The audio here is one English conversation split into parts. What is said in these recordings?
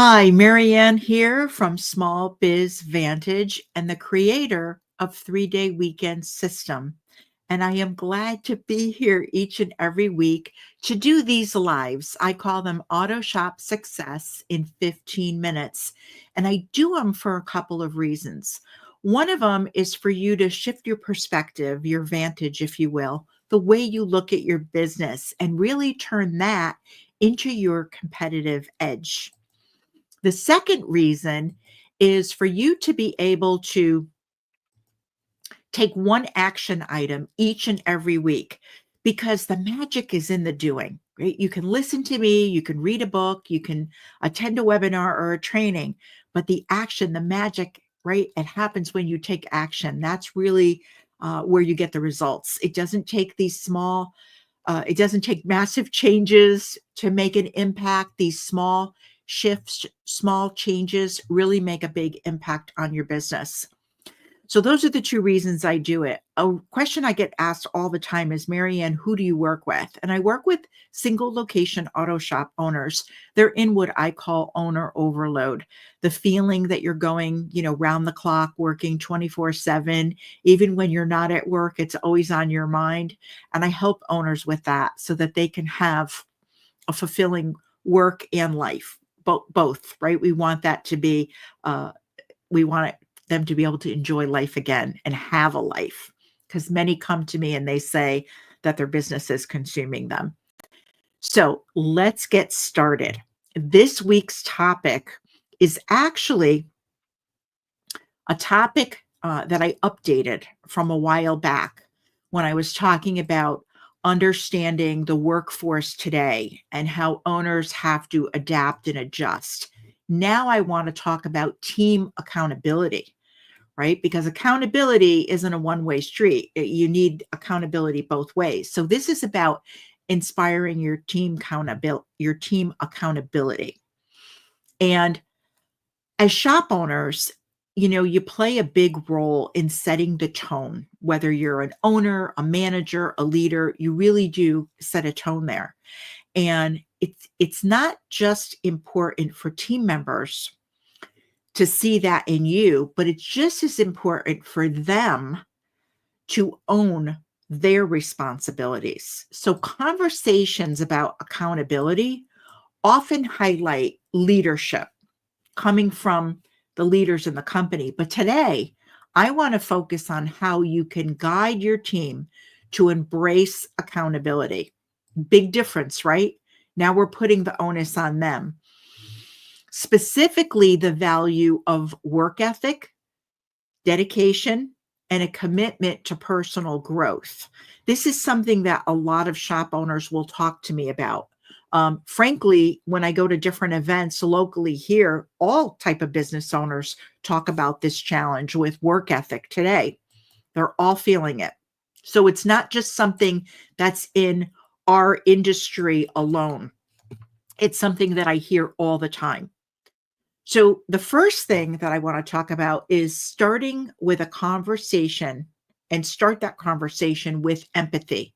Hi, Marianne here from Small Biz Vantage and the creator of 3-Day Weekend System. And I am glad to be here each and every week to do these lives. I call them Auto Shop Success in 15 minutes. And I do them for a couple of reasons. One of them is for you to shift your perspective, your vantage, if you will, the way you look at your business and really turn that into your competitive edge. The second reason is for you to be able to take one action item each and every week because the magic is in the doing, right? You can listen to me, you can read a book, you can attend a webinar or a training, but the action, the magic, right? It happens when you take action. That's really where you get the results. It doesn't take it doesn't take massive changes to make an impact. These small shifts, small changes really make a big impact on your business. So those are the two reasons I do it. A question I get asked all the time is, Marianne, who do you work with? And I work with single location auto shop owners. They're in what I call owner overload. The feeling that you're going, round the clock, working 24/7, even when you're not at work, it's always on your mind. And I help owners with that so that they can have a fulfilling work and life, both, right? We want that to be, we want them to be able to enjoy life again and have a life, because many come to me and they say that their business is consuming them. So let's get started. This week's topic is actually a topic that I updated from a while back when I was talking about understanding the workforce today and how owners have to adapt and adjust. Now I want to talk about team accountability, right? Because accountability isn't a one-way street. You need accountability both ways. So this is about inspiring your team accountability. And as shop owners, you play a big role in setting the tone. Whether you're an owner, a manager, a leader, you really do set a tone there. And it's not just important for team members to see that in you, but it's just as important for them to own their responsibilities. So conversations about accountability often highlight leadership coming from the leaders in the company. But today, I want to focus on how you can guide your team to embrace accountability. Big difference, right? Now we're putting the onus on them. Specifically, the value of work ethic, dedication, and a commitment to personal growth. This is something that a lot of shop owners will talk to me about. Frankly, when I go to different events locally here, all type of business owners talk about this challenge with work ethic today. They're all feeling it. So it's not just something that's in our industry alone. It's something that I hear all the time. So the first thing that I want to talk about is starting with a conversation, and start that conversation with empathy.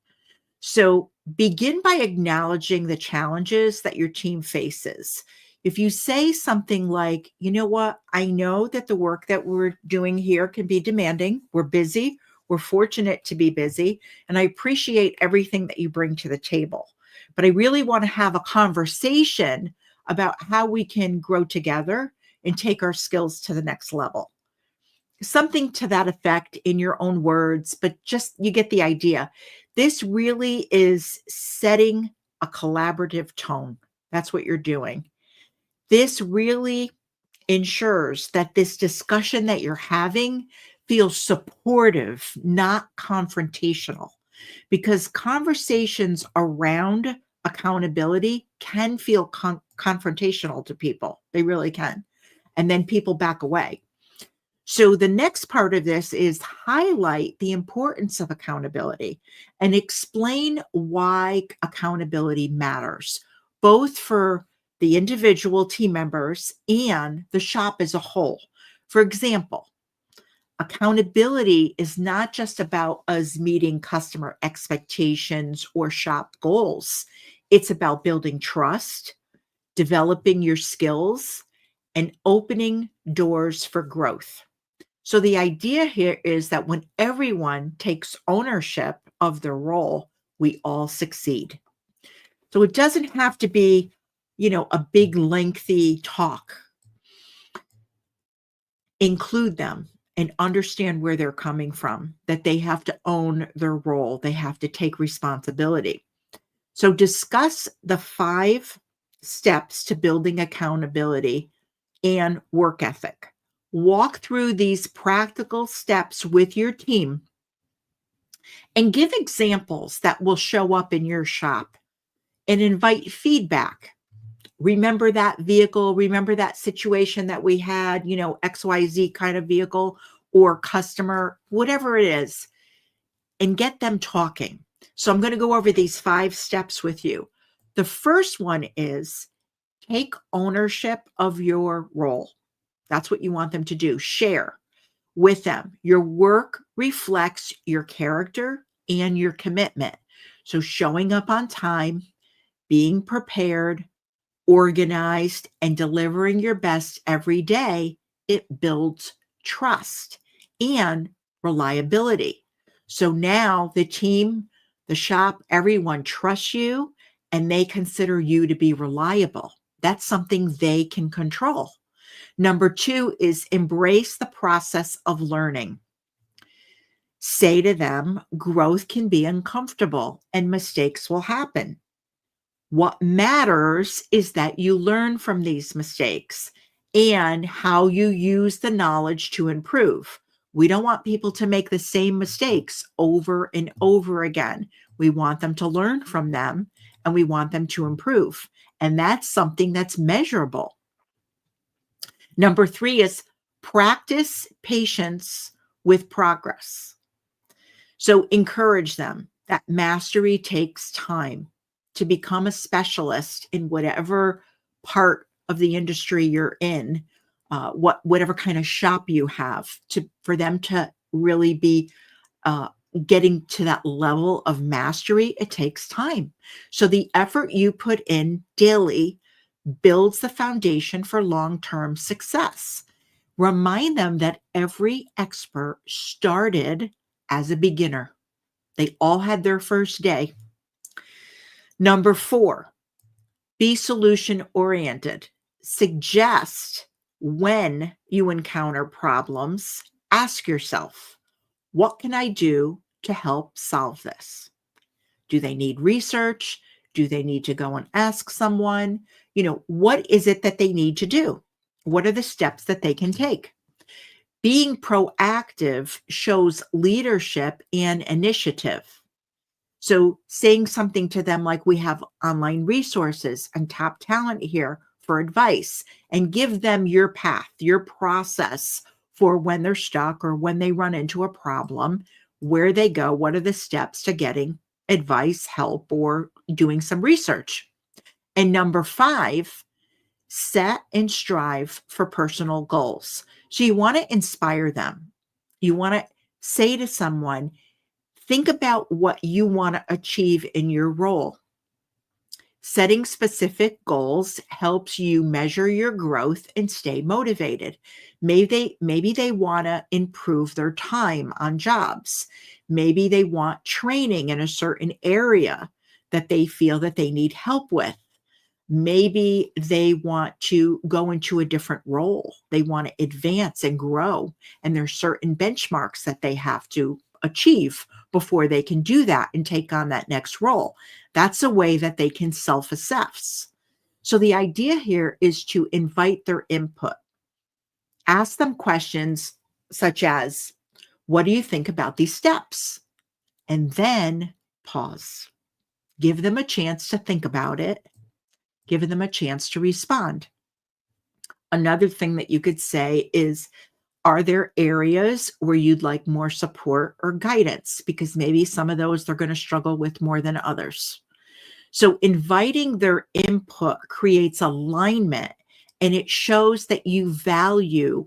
So begin by acknowledging the challenges that your team faces. If you say something like, you know what, I know that the work that we're doing here can be demanding. We're busy. We're fortunate to be busy. And I appreciate everything that you bring to the table. But I really want to have a conversation about how we can grow together and take our skills to the next level. Something to that effect in your own words, but just you get the idea. This really is setting a collaborative tone. That's what you're doing. This really ensures that this discussion that you're having feels supportive, not confrontational, because conversations around accountability can feel confrontational to people. They really can. And then people back away. So the next part of this is highlight the importance of accountability and explain why accountability matters, both for the individual team members and the shop as a whole. For example, accountability is not just about us meeting customer expectations or shop goals. It's about building trust, developing your skills, and opening doors for growth. So the idea here is that when everyone takes ownership of their role, we all succeed. So it doesn't have to be, a big lengthy talk. Include them and understand where they're coming from, that they have to own their role, they have to take responsibility. So discuss the 5 steps to building accountability and work ethic. Walk through these practical steps with your team and give examples that will show up in your shop and invite feedback. Remember that vehicle, remember that situation that we had, XYZ kind of vehicle or customer, whatever it is, and get them talking. So I'm going to go over these 5 steps with you. The first one is take ownership of your role. That's what you want them to do. Share with them. Your work reflects your character and your commitment. So showing up on time, being prepared, organized, and delivering your best every day, it builds trust and reliability. So now the team, the shop, everyone trusts you and they consider you to be reliable. That's something they can control. Number 2 is embrace the process of learning. Say to them, growth can be uncomfortable and mistakes will happen. What matters is that you learn from these mistakes and how you use the knowledge to improve. We don't want people to make the same mistakes over and over again. We want them to learn from them and we want them to improve. And that's something that's measurable. Number 3 is practice patience with progress. So encourage them that mastery takes time. To become a specialist in whatever part of the industry you're in, whatever kind of shop you have, for them to really be getting to that level of mastery, it takes time. So the effort you put in daily builds the foundation for long-term success. Remind them that every expert started as a beginner. They all had their first day. Number 4, be solution oriented. Suggest when you encounter problems, ask yourself, what can I do to help solve this? Do they need research? Do they need to go and ask someone? What is it that they need to do? What are the steps that they can take? Being proactive shows leadership and initiative. So saying something to them like, we have online resources and top talent here for advice, and give them your path, your process for when they're stuck or when they run into a problem, where they go, what are the steps to getting advice, help, or doing some research. And number 5, set and strive for personal goals. So you want to inspire them. You want to say to someone, think about what you want to achieve in your role. Setting specific goals helps you measure your growth and stay motivated. Maybe they want to improve their time on jobs. Maybe they want training in a certain area that they feel that they need help with. Maybe they want to go into a different role. They want to advance and grow, and there's certain benchmarks that they have to achieve before they can do that and take on that next role. That's a way that they can self-assess. So the idea here is to invite their input. Ask them questions such as, what do you think about these steps? And then pause. Give them a chance to think about it. Give them a chance to respond. Another thing that you could say is, are there areas where you'd like more support or guidance? Because maybe some of those they're going to struggle with more than others. So inviting their input creates alignment, and it shows that you value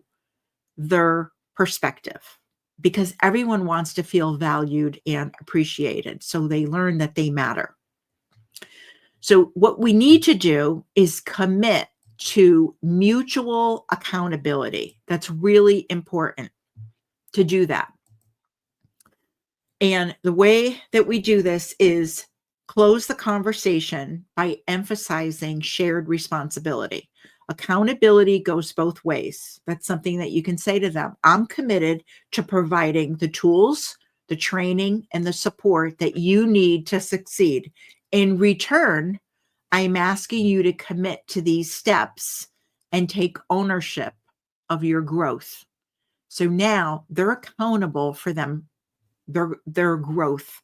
their perspective, because everyone wants to feel valued and appreciated. So they learn that they matter. So what we need to do is commit to mutual accountability. That's really important to do that. And the way that we do this is close the conversation by emphasizing shared responsibility. Accountability goes both ways. That's something that you can say to them. I'm committed to providing the tools, the training, and the support that you need to succeed. In return, I'm asking you to commit to these steps and take ownership of your growth. So now they're accountable for their growth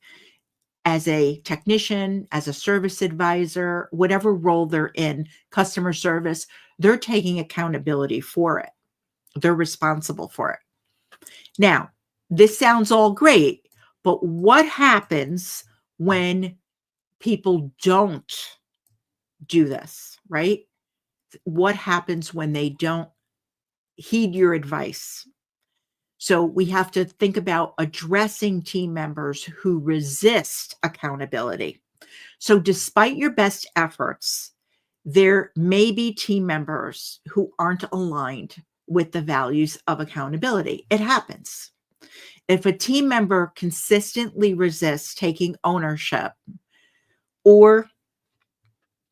as a technician, as a service advisor, whatever role they're in, customer service, they're taking accountability for it. They're responsible for it. Now, this sounds all great, but what happens when people don't do this, right? What happens when they don't heed your advice? So we have to think about addressing team members who resist accountability. So despite your best efforts, there may be team members who aren't aligned with the values of accountability. It happens. If a team member consistently resists taking ownership or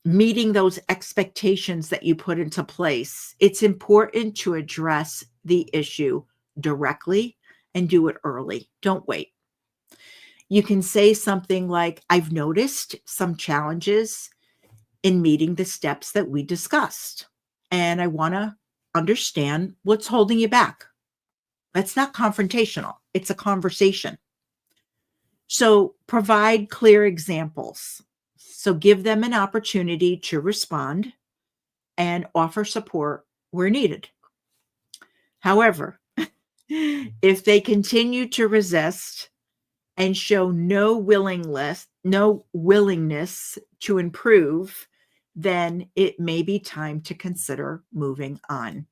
meeting those expectations that you put into place, it's important to address the issue directly and do it early. Don't wait. You can say something like, I've noticed some challenges in meeting the steps that we discussed, and I want to understand what's holding you back. That's not confrontational, it's a conversation. So provide clear examples. So give them an opportunity to respond and offer support where needed. However, if they continue to resist and show no willingness to improve, then it may be time to consider moving on.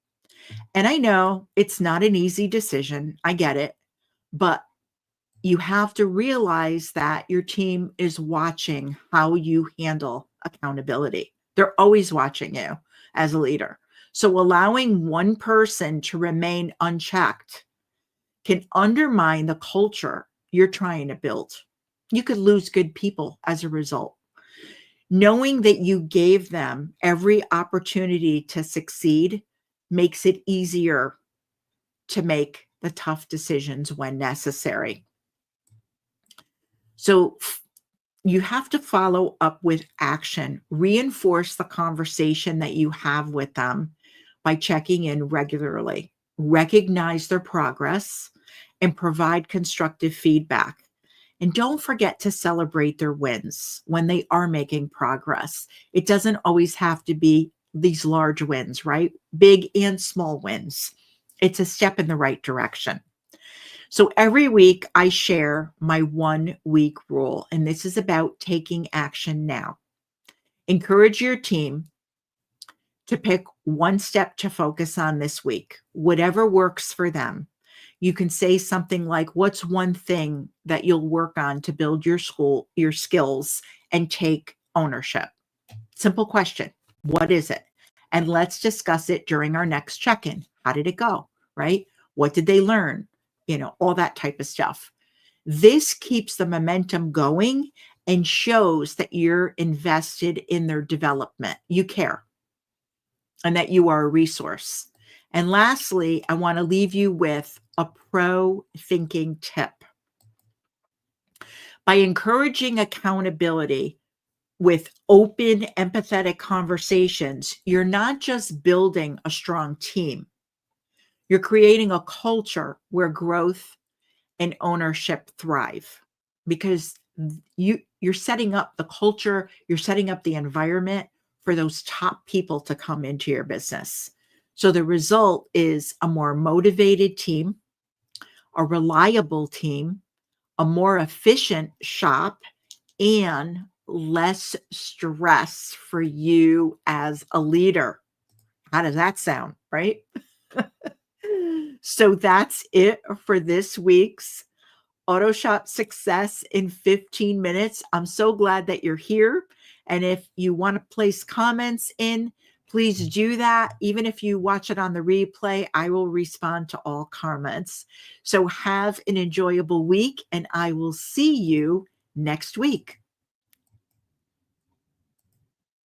And I know it's not an easy decision. I get it. But you have to realize that your team is watching how you handle accountability. They're always watching you as a leader. So allowing one person to remain unchecked can undermine the culture you're trying to build. You could lose good people as a result. Knowing that you gave them every opportunity to succeed makes it easier to make the tough decisions when necessary. So you have to follow up with action, reinforce the conversation that you have with them by checking in regularly, recognize their progress, and provide constructive feedback. And don't forget to celebrate their wins when they are making progress. It doesn't always have to be these large wins, right? Big and small wins. It's a step in the right direction. So every week I share my 1 week rule, and this is about taking action now. Encourage your team to pick one step to focus on this week, whatever works for them. You can say something like, what's one thing that you'll work on to build your skills and take ownership? Simple question. What is it? And let's discuss it during our next check-in. How did it go? Right? What did they learn? All that type of stuff. This keeps the momentum going and shows that you're invested in their development. You care and that you are a resource. And lastly, I want to leave you with a pro thinking tip. By encouraging accountability with open, empathetic conversations, you're not just building a strong team, you're creating a culture where growth and ownership thrive, because you're setting up the culture, you're setting up the environment for those top people to come into your business. So the result is a more motivated team, a reliable team, a more efficient shop, and less stress for you as a leader. How does that sound, right? So that's it for this week's Auto Shop Success in 15 minutes. I'm so glad that you're here. And if you want to place comments in, Please do that. Even if you watch it on the replay, I will respond to all comments. So have an enjoyable week, and I will see you next week.